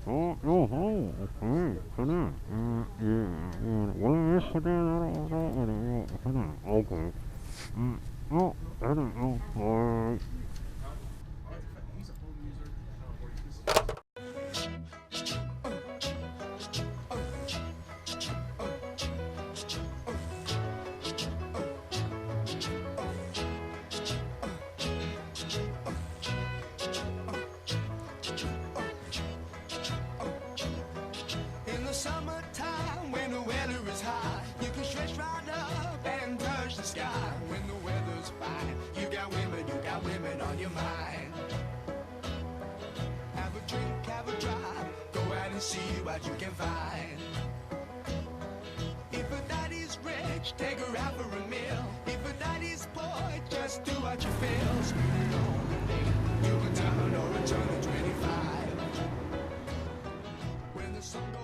오케이. 그래. 원래 그대로 그래. 오케이. 그래. In the summertime, when the weather is hot, you can stretch right up and touch the sky. When the weather's fine, you got women on your mind. Have a drink, have a drive, go out and see what you can find. If a daddy's rich, take her out for a meal. If a daddy's poor, just do what you feel. Spend it on the day, you can turn or return to 25. When the sun